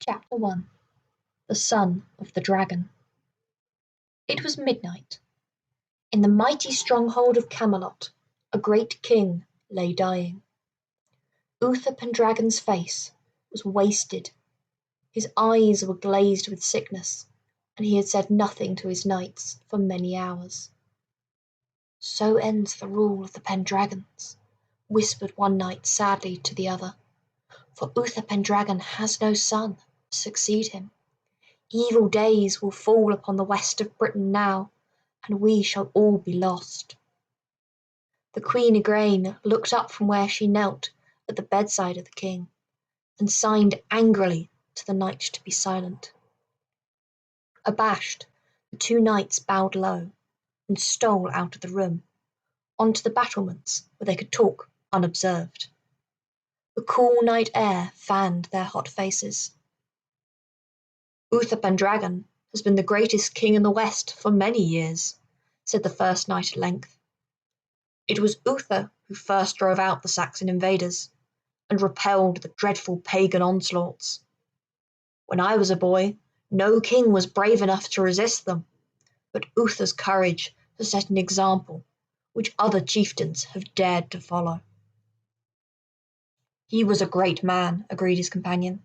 Chapter 1. The Son of the Dragon. It was midnight. In the mighty stronghold of Camelot, a great king lay dying. Uther Pendragon's face was wasted, his eyes were glazed with sickness, and he had said nothing to his knights for many hours. "So ends the rule of the Pendragons," whispered one knight sadly to the other, "for Uther Pendragon has no son to succeed him. Evil days will fall upon the west of Britain now, and we shall all be lost." The Queen Igraine looked up from where she knelt at the bedside of the king, and signed angrily to the knight to be silent. Abashed, the two knights bowed low, and stole out of the room, onto the battlements where they could talk unobserved. The cool night air fanned their hot faces. "Uther Pendragon has been the greatest king in the West for many years," said the first knight at length. "It was Uther who first drove out the Saxon invaders, and repelled the dreadful pagan onslaughts. When I was a boy, no king was brave enough to resist them, but Uther's courage has set an example which other chieftains have dared to follow." "He was a great man," agreed his companion.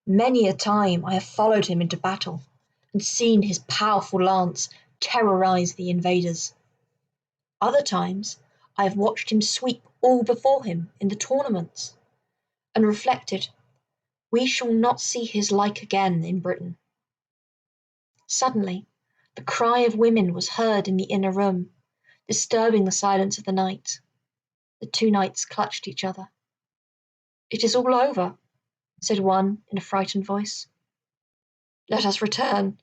"Many a time I have followed him into battle, and seen his powerful lance terrorize the invaders. Other times I have watched him sweep all before him in the tournaments, and reflected, we shall not see his like again in Britain." Suddenly the cry of women was heard in the inner room, disturbing the silence of the night. The two knights clutched each other. "It is all over," said one in a frightened voice. "Let us return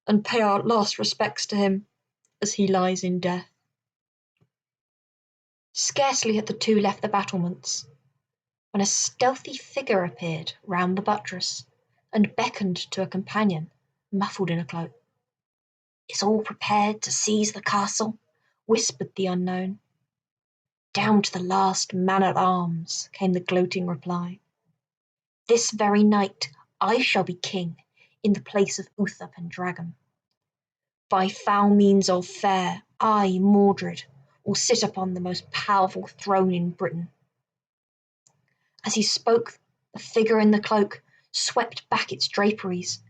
and pay our last respects to him as he lies in death." Scarcely had the two left the battlements when a stealthy figure appeared round the buttress and beckoned to a companion muffled in a cloak. "Is all prepared to seize the castle?" whispered the unknown. "Down to the last man-at-arms," came the gloating reply. "This very night I shall be king in the place of Uther Pendragon. By foul means or fair, I, Mordred, will sit upon the most powerful throne in Britain." As he spoke, the figure in the cloak swept back its draperies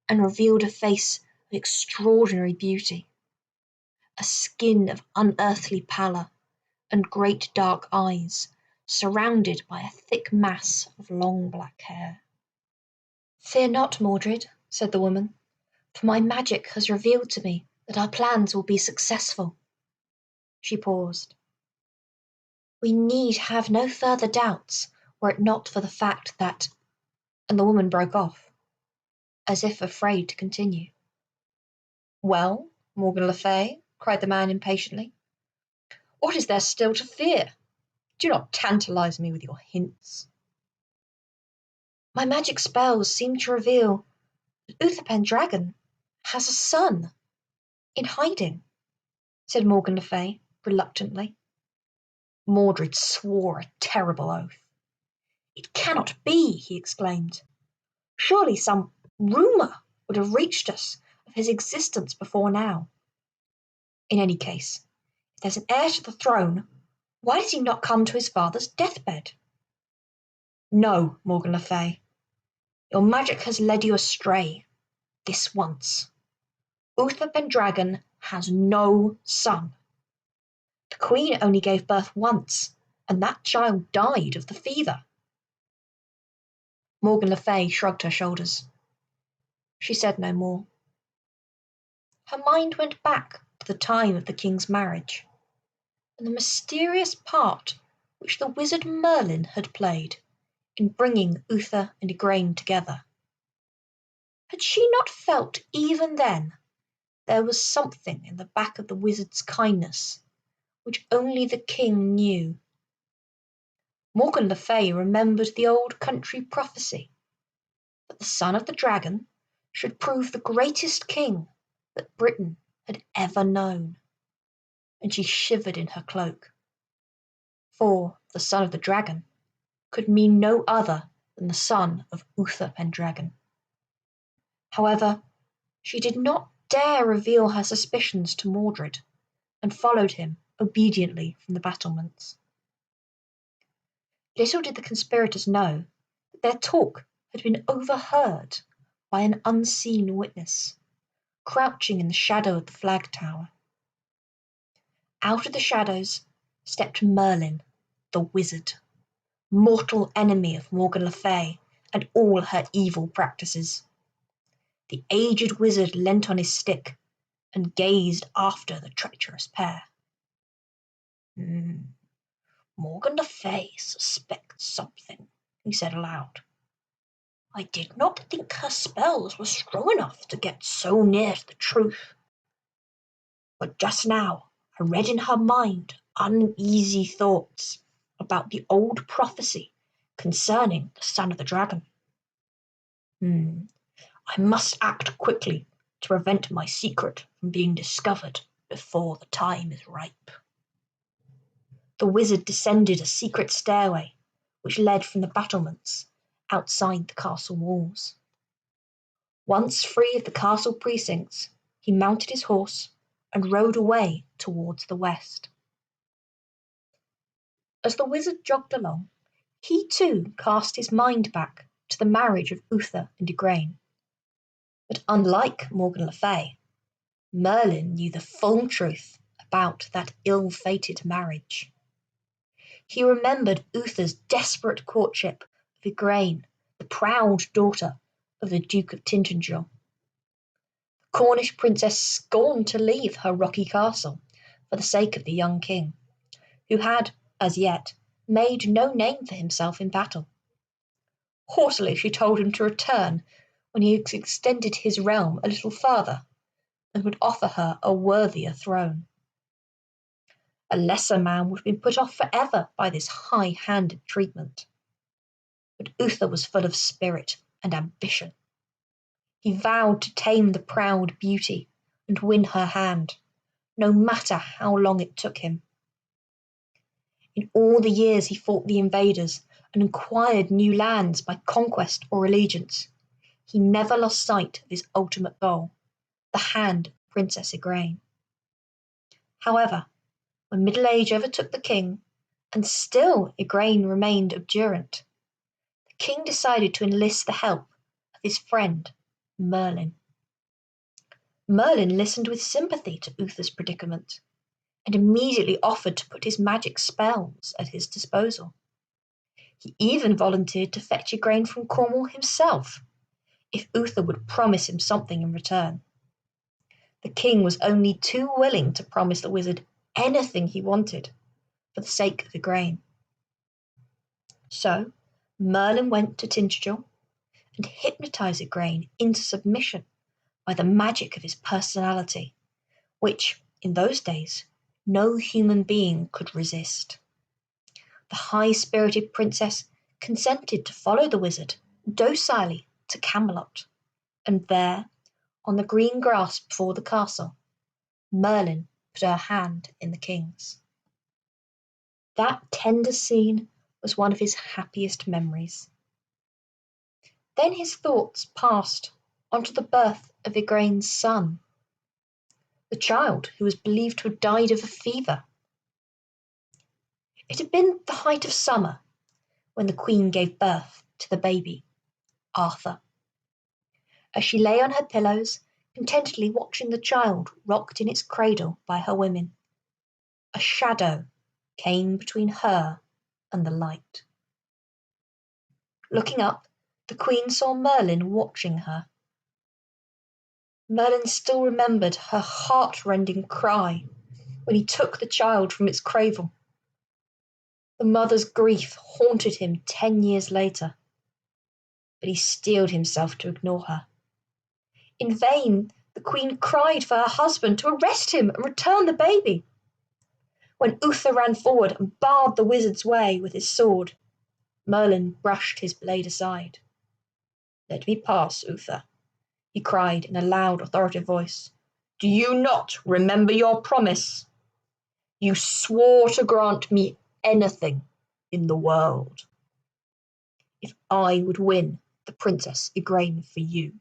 and revealed a face of extraordinary beauty, a skin of unearthly pallor, and great dark eyes, surrounded by a thick mass of long black hair. "Fear not, Mordred," said the woman, "for my magic has revealed to me that our plans will be successful." She paused. "We need have no further doubts were it not for the fact that—" and the woman broke off, as if afraid to continue. "Well, Morgan Le Fay," cried the man impatiently, "what is there still to fear? Do not tantalize me with your hints." "My magic spells seem to reveal that Uther Pendragon has a son in hiding," said Morgan Le Fay reluctantly. Mordred swore a terrible oath. "It cannot be!" he exclaimed. "Surely some rumour would have reached us of his existence before now. In any case, if there's an heir to the throne, why does he not come to his father's deathbed?" "No, Morgan Le Fay, your magic has led you astray, this once. Uther Pendragon has no son. The Queen only gave birth once, and that child died of the fever." Morgan Le Fay shrugged her shoulders. She said no more. Her mind went back to the time of the king's marriage, and the mysterious part which the wizard Merlin had played in bringing Uther and Igraine together. Had she not felt even then there was something in the back of the wizard's kindness which only the king knew? Morgan Le Fay remembered the old country prophecy that the son of the dragon should prove the greatest king that Britain had ever known, and she shivered in her cloak, for the son of the dragon could mean no other than the son of Uther Pendragon. However, she did not dare reveal her suspicions to Mordred, and followed him obediently from the battlements. Little did the conspirators know that their talk had been overheard by an unseen witness, crouching in the shadow of the flag tower. Out of the shadows stepped Merlin, the wizard, mortal enemy of Morgan Le Fay and all her evil practices. The aged wizard leant on his stick and gazed after the treacherous pair. Morgan Le Fay suspects something, he said aloud. I did not think her spells were strong enough to get so near to the truth. But just now I read in her mind uneasy thoughts about the old prophecy concerning the son of the dragon. I must act quickly to prevent my secret from being discovered before the time is ripe. The wizard descended a secret stairway which led from the battlements outside the castle walls. Once free of the castle precincts, he mounted his horse and rode away towards the west. As the wizard jogged along, he too cast his mind back to the marriage of Uther and Igraine. But unlike Morgan Le Fay, Merlin knew the full truth about that ill-fated marriage. He remembered Uther's desperate courtship of Igraine, the proud daughter of the Duke of Tintagel. The Cornish princess scorned to leave her rocky castle for the sake of the young king, who had, as yet, made no name for himself in battle. Haughtily she told him to return when he had extended his realm a little farther, and would offer her a worthier throne. A lesser man would have been put off forever by this high-handed treatment. But Uther was full of spirit and ambition. He vowed to tame the proud beauty and win her hand, no matter how long it took him. In all the years he fought the invaders and acquired new lands by conquest or allegiance, he never lost sight of his ultimate goal, the hand of Princess Igraine. However, when middle age overtook the king, and still Igraine remained obdurate, the king decided to enlist the help of his friend Merlin. Merlin listened with sympathy to Uther's predicament, and immediately offered to put his magic spells at his disposal. He even volunteered to fetch Igraine from Cornwall himself, if Uther would promise him something in return. The king was only too willing to promise the wizard anything he wanted for the sake of Igraine. So Merlin went to Tintagel and hypnotized Igraine into submission by the magic of his personality, which, in those days, no human being could resist. The high-spirited princess consented to follow the wizard docilely to Camelot, and there, on the green grass before the castle, Merlin put her hand in the king's. That tender scene was one of his happiest memories. Then his thoughts passed onto the birth of Igraine's son, the child who was believed to have died of a fever. It had been the height of summer when the queen gave birth to the baby, Arthur. As she lay on her pillows, contentedly watching the child rocked in its cradle by her women, a shadow came between her and the light. Looking up, the queen saw Merlin watching her. Merlin still remembered her heart-rending cry when he took the child from its cradle. The mother's grief haunted him 10 years later, but he steeled himself to ignore her. In vain, the queen cried for her husband to arrest him and return the baby. When Uther ran forward and barred the wizard's way with his sword, Merlin brushed his blade aside. "Let me pass, Uther," he cried in a loud, authoritative voice. "Do you not remember your promise? You swore to grant me anything in the world." if I would win the Princess Igraine for you.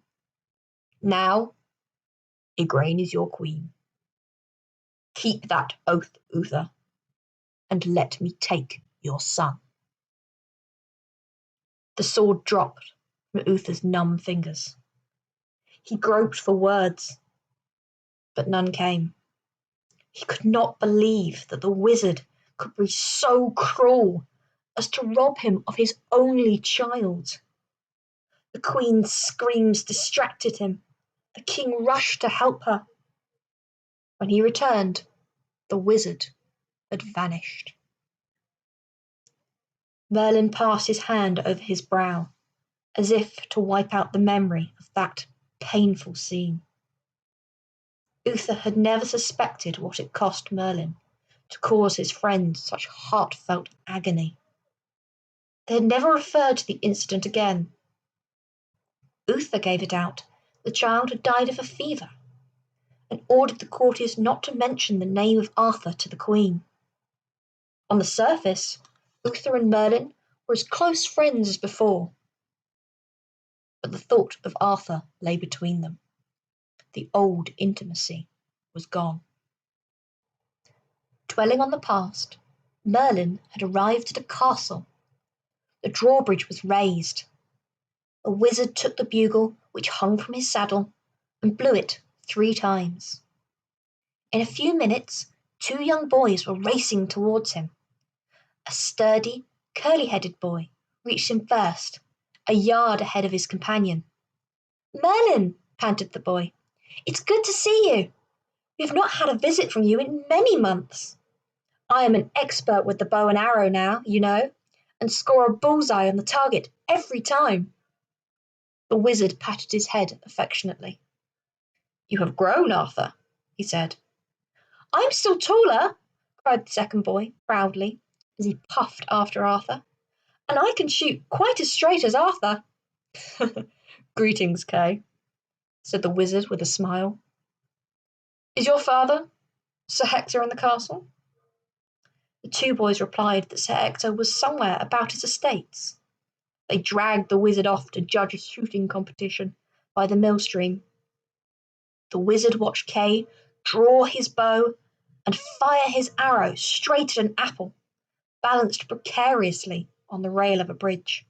Now, Igraine is your queen. Keep that oath, Uther, and let me take your son." The sword dropped from Uther's numb fingers. He groped for words, but none came. He could not believe that the wizard could be so cruel as to rob him of his only child. The queen's screams distracted him. The king rushed to help her. When he returned, the wizard had vanished. Merlin passed his hand over his brow, as if to wipe out the memory of that painful scene. Uther had never suspected what it cost Merlin to cause his friend such heartfelt agony. They had never referred to the incident again. Uther gave it out the child had died of a fever, and ordered the courtiers not to mention the name of Arthur to the queen. On the surface, Uther and Merlin were as close friends as before, but the thought of Arthur lay between them. The old intimacy was gone. Dwelling on the past, Merlin had arrived at a castle. The drawbridge was raised. A wizard took the bugle which hung from his saddle and blew it 3 times. In a few minutes, 2 young boys were racing towards him. A sturdy, curly-headed boy reached him first, a yard ahead of his companion. "Merlin," panted the boy, "it's good to see you. We have not had a visit from you in many months. I am an expert with the bow and arrow now, you know, and score a bullseye on the target every time." The wizard patted his head affectionately. "You have grown, Arthur," he said. "I'm still taller," cried the second boy proudly as he puffed after Arthur, "and I can shoot quite as straight as Arthur." "Greetings, Kay," said the wizard with a smile. "Is your father, Sir Hector, in the castle?" The 2 boys replied that Sir Hector was somewhere about his estates. They dragged the wizard off to judge a shooting competition by the mill stream. The wizard watched Kay draw his bow and fire his arrow straight at an apple, balanced precariously on the rail of a bridge.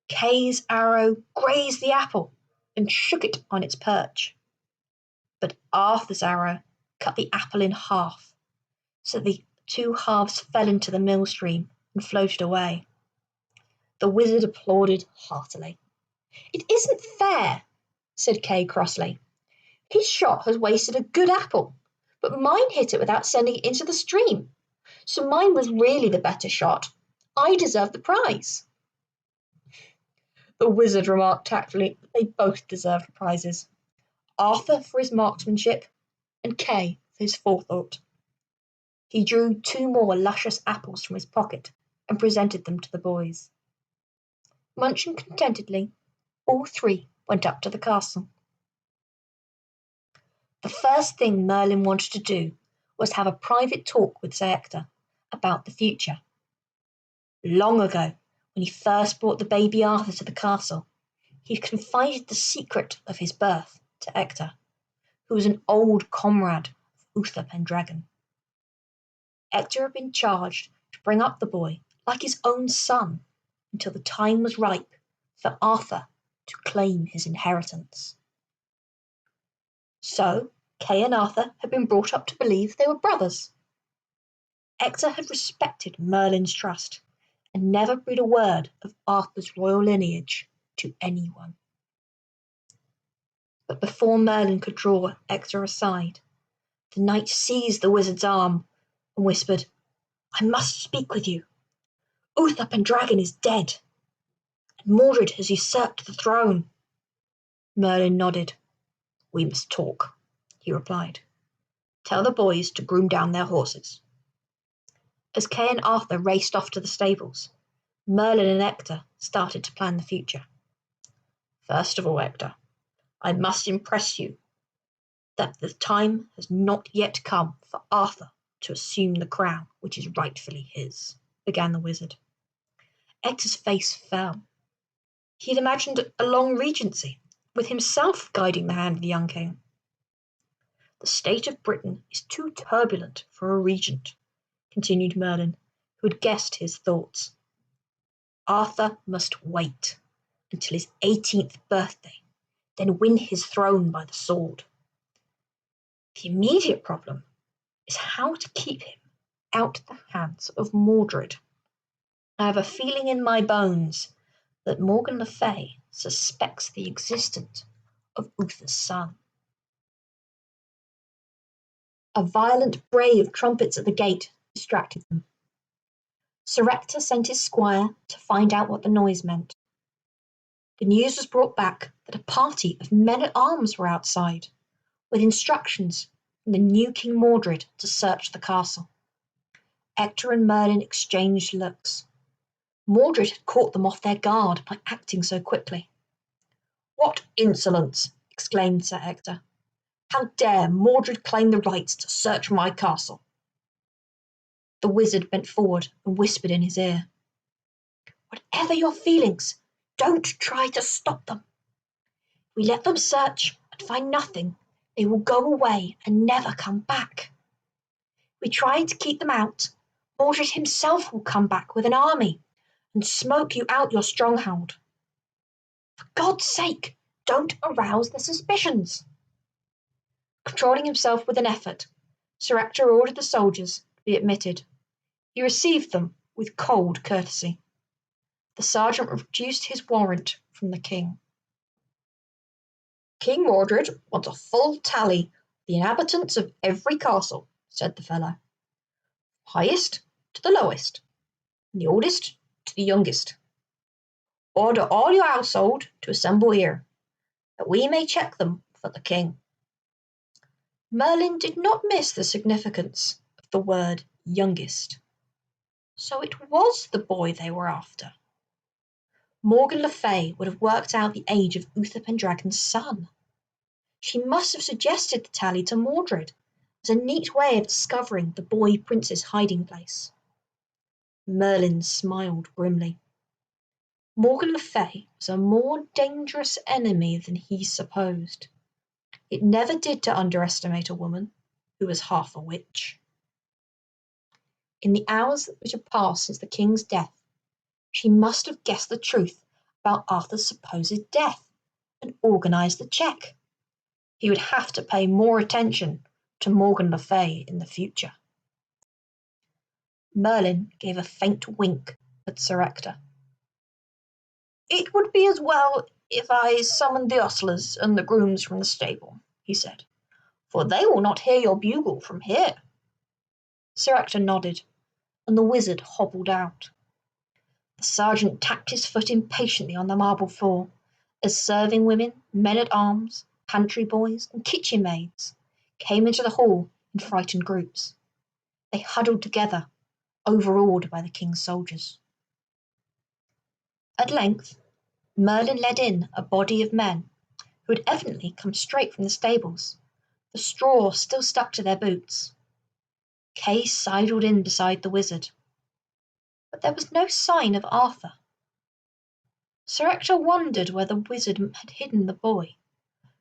Kay's arrow grazed the apple and shook it on its perch. But Arthur's arrow cut the apple in half, so the 2 halves fell into the mill stream and floated away. The wizard applauded heartily. "It isn't fair," said Kay crossly. "His shot has wasted a good apple, but mine hit it without sending it into the stream. So mine was really the better shot. I deserve the prize." The wizard remarked tactfully that they both deserved prizes. Arthur for his marksmanship, and Kay for his forethought. He drew 2 more luscious apples from his pocket and presented them to the boys. Munching contentedly, all 3 went up to the castle. The first thing Merlin wanted to do was have a private talk with Sir Hector about the future. Long ago, when he first brought the baby Arthur to the castle, he confided the secret of his birth to Hector, who was an old comrade of Uther Pendragon. Hector had been charged to bring up the boy like his own son until the time was ripe for Arthur to claim his inheritance. So Kay and Arthur had been brought up to believe they were brothers. Hector had respected Merlin's trust and never breathed a word of Arthur's royal lineage to anyone. But before Merlin could draw Hector aside, the knight seized the wizard's arm and whispered, "I must speak with you. Uther Pendragon is dead, and Mordred has usurped the throne." Merlin nodded. "We must talk," he replied. "Tell the boys to groom down their horses." As Kay and Arthur raced off to the stables, Merlin and Hector started to plan the future. "First of all, Hector, I must impress you that the time has not yet come for Arthur to assume the crown which is rightfully his," began the wizard. Hector's face fell. He had imagined a long regency, with himself guiding the hand of the young king. The state of Britain is too turbulent for a regent, continued Merlin, who had guessed his thoughts. Arthur must wait until his 18th birthday, then win his throne by the sword. The immediate problem is how to keep him out of the hands of Mordred. I have a feeling in my bones that Morgan le Fay suspects the existence of Uther's son. A violent bray of trumpets at the gate distracted them. Sir Ector sent his squire to find out what the noise meant. The news was brought back that a party of men-at-arms were outside, with instructions from the new King Mordred to search the castle. Ector and Merlin exchanged looks. Mordred had caught them off their guard by acting so quickly. "What insolence!" exclaimed Sir Ector. "How dare Mordred claim the right to search my castle?" The wizard bent forward and whispered in his ear. "Whatever your feelings, don't try to stop them. If we let them search and find nothing, they will go away and never come back. If we try to keep them out, Mordred himself will come back with an army and smoke you out your stronghold. For God's sake, don't arouse their suspicions." Controlling himself with an effort, Sir Ector ordered the soldiers to be admitted. He received them with cold courtesy. The sergeant produced his warrant from the king. "King Mordred wants a full tally of the inhabitants of every castle," said the fellow. "Highest to the lowest, and the oldest to the youngest. Order all your household to assemble here, that we may check them for the king." Merlin did not miss the significance of the word youngest. So it was the boy they were after. Morgan le Fay would have worked out the age of Uther Pendragon's son. She must have suggested the tally to Mordred as a neat way of discovering the boy prince's hiding place. Merlin smiled grimly. Morgan le Fay was a more dangerous enemy than he supposed. It never did to underestimate a woman who was half a witch. In the hours which had passed since the king's death, she must have guessed the truth about Arthur's supposed death and organised the check. He would have to pay more attention to Morgan le Fay in the future. Merlin gave a faint wink at Sir Ector. "It would be as well if I summoned the ostlers and the grooms from the stable," he said, "for they will not hear your bugle from here." Sir Ector nodded, and the wizard hobbled out. The sergeant tapped his foot impatiently on the marble floor as serving women, men-at-arms, pantry boys, and kitchen maids came into the hall in frightened groups. They huddled together, overawed by the king's soldiers. At length, Merlin led in a body of men who had evidently come straight from the stables, the straw still stuck to their boots. Kay sidled in beside the wizard, but there was no sign of Arthur. Sir Ector wondered where the wizard had hidden the boy.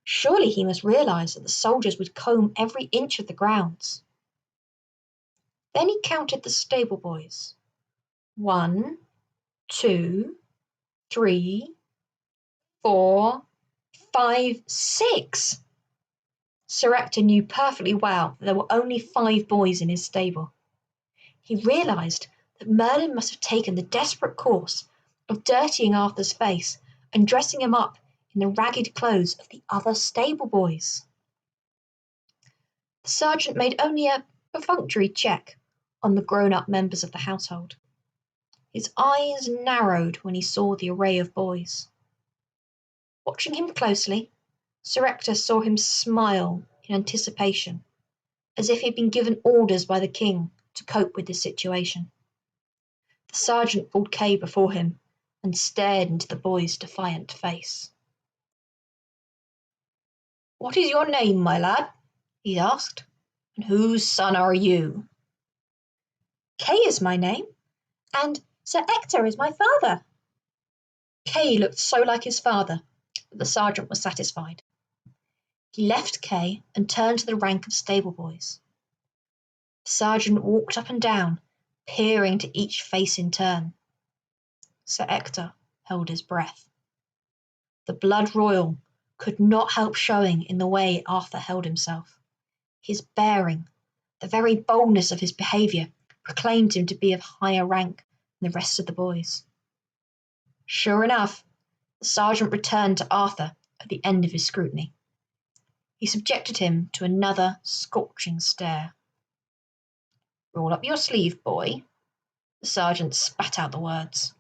Surely he must realise that the soldiers would comb every inch of the grounds. Then he counted the stable boys. 1, 2, 3, 4, 5, 6. Sir Ector knew perfectly well that there were only 5 boys in his stable. He realised that Merlin must have taken the desperate course of dirtying Arthur's face and dressing him up in the ragged clothes of the other stable boys. The sergeant made only a perfunctory check on the grown-up members of the household. His eyes narrowed when he saw the array of boys. Watching him closely, Sir Ector saw him smile in anticipation, as if he had been given orders by the king to cope with the situation. The sergeant pulled Kay before him and stared into the boy's defiant face. "What is your name, my lad?" he asked. "And whose son are you?" "Kay is my name, and Sir Ector is my father. Kay looked so like his father that the sergeant was satisfied. He left Kay and turned to the rank of stable boys. The sergeant walked up and down, peering to each face in turn. Sir Ector held his breath. The blood royal could not help showing in the way Arthur held himself. His bearing, the very boldness of his behaviour, proclaimed him to be of higher rank than the rest of the boys. Sure enough, the sergeant returned to Arthur at the end of his scrutiny. He subjected him to another scorching stare. "Roll up your sleeve, boy." The sergeant spat out the words.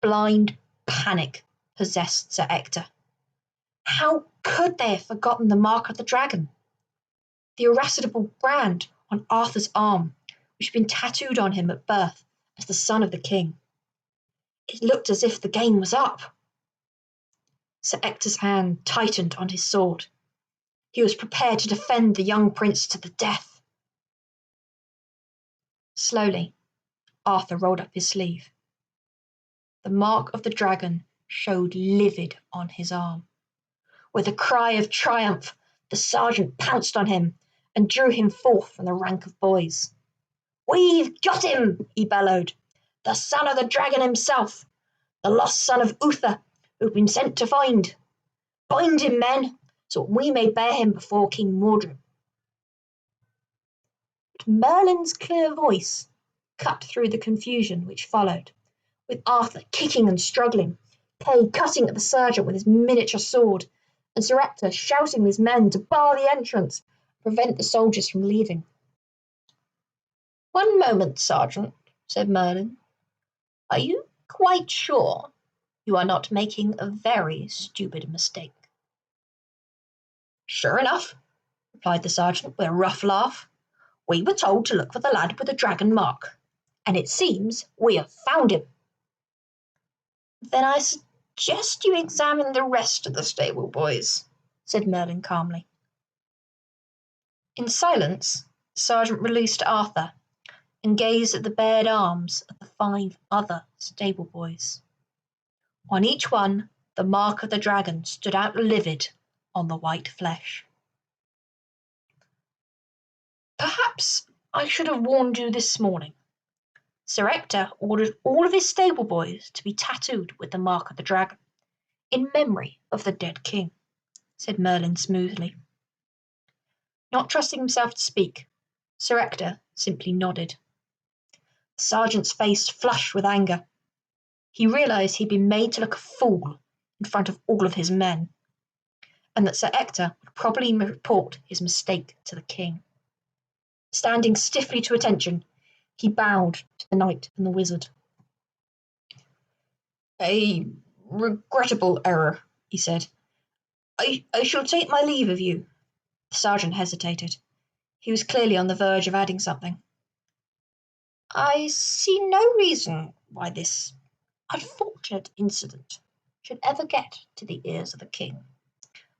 Blind panic possessed Sir Ector. How could they have forgotten the mark of the dragon? The irascible brand on Arthur's arm, which had been tattooed on him at birth as the son of the king. It looked as if the game was up. Sir Ector's hand tightened on his sword. He was prepared to defend the young prince to the death. Slowly, Arthur rolled up his sleeve. The mark of the dragon showed livid on his arm. With a cry of triumph, the sergeant pounced on him and drew him forth from the rank of boys. "We've got him," he bellowed. "The son of the dragon himself, the lost son of Uther, who've been sent to find. Bind him, men, so we may bear him before King Mordred." But Merlin's clear voice cut through the confusion which followed, with Arthur kicking and struggling, Kay cutting at the sergeant with his miniature sword, and Sir Ector shouting to his men to bar the entrance and prevent the soldiers from leaving. "One moment, Sergeant," said Merlin. "Are you quite sure you are not making a very stupid mistake?" "Sure enough," replied the sergeant with a rough laugh. "We were told to look for the lad with the dragon mark, and it seems we have found him." "Then I suggest you examine the rest of the stable boys," said Merlin calmly. In silence, the sergeant released Arthur and gazed at the bared arms of the 5 other stable boys. On each one, the mark of the dragon stood out livid on the white flesh. "Perhaps I should have warned you this morning. Sir Ector ordered all of his stable boys to be tattooed with the mark of the dragon, in memory of the dead king," said Merlin smoothly. Not trusting himself to speak, Sir Ector simply nodded. The sergeant's face flushed with anger. He realised he'd been made to look a fool in front of all of his men, and that Sir Ector would probably report his mistake to the king. Standing stiffly to attention, he bowed to the knight and the wizard. "A regrettable error," he said. I shall take my leave of you." The sergeant hesitated. He was clearly on the verge of adding something. "I see no reason why this unfortunate incident should ever get to the ears of the king,"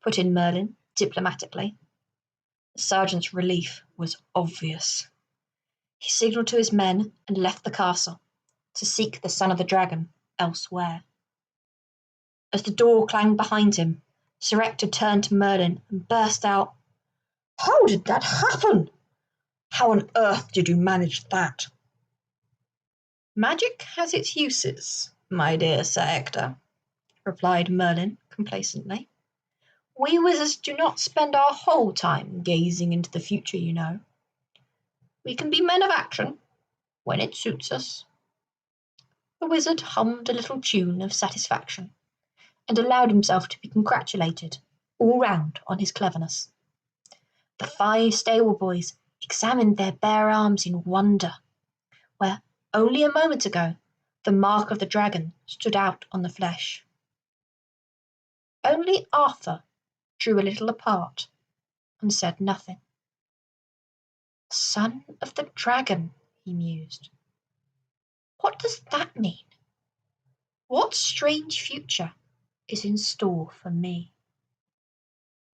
put in Merlin diplomatically. The sergeant's relief was obvious. He signalled to his men and left the castle to seek the son of the dragon elsewhere. As the door clanged behind him, Sir Ector turned to Merlin and burst out, "How did that happen? How on earth did you manage that?" "Magic has its uses, my dear Sir Ector," replied Merlin complacently. "We wizards do not spend our whole time gazing into the future, you know. We can be men of action when it suits us." The wizard hummed a little tune of satisfaction and allowed himself to be congratulated all round on his cleverness. The 5 stable boys examined their bare arms in wonder, where only a moment ago the mark of the dragon stood out on the flesh. Only Arthur drew a little apart and said nothing. "Son of the dragon," he mused. "What does that mean? What strange future is in store for me?"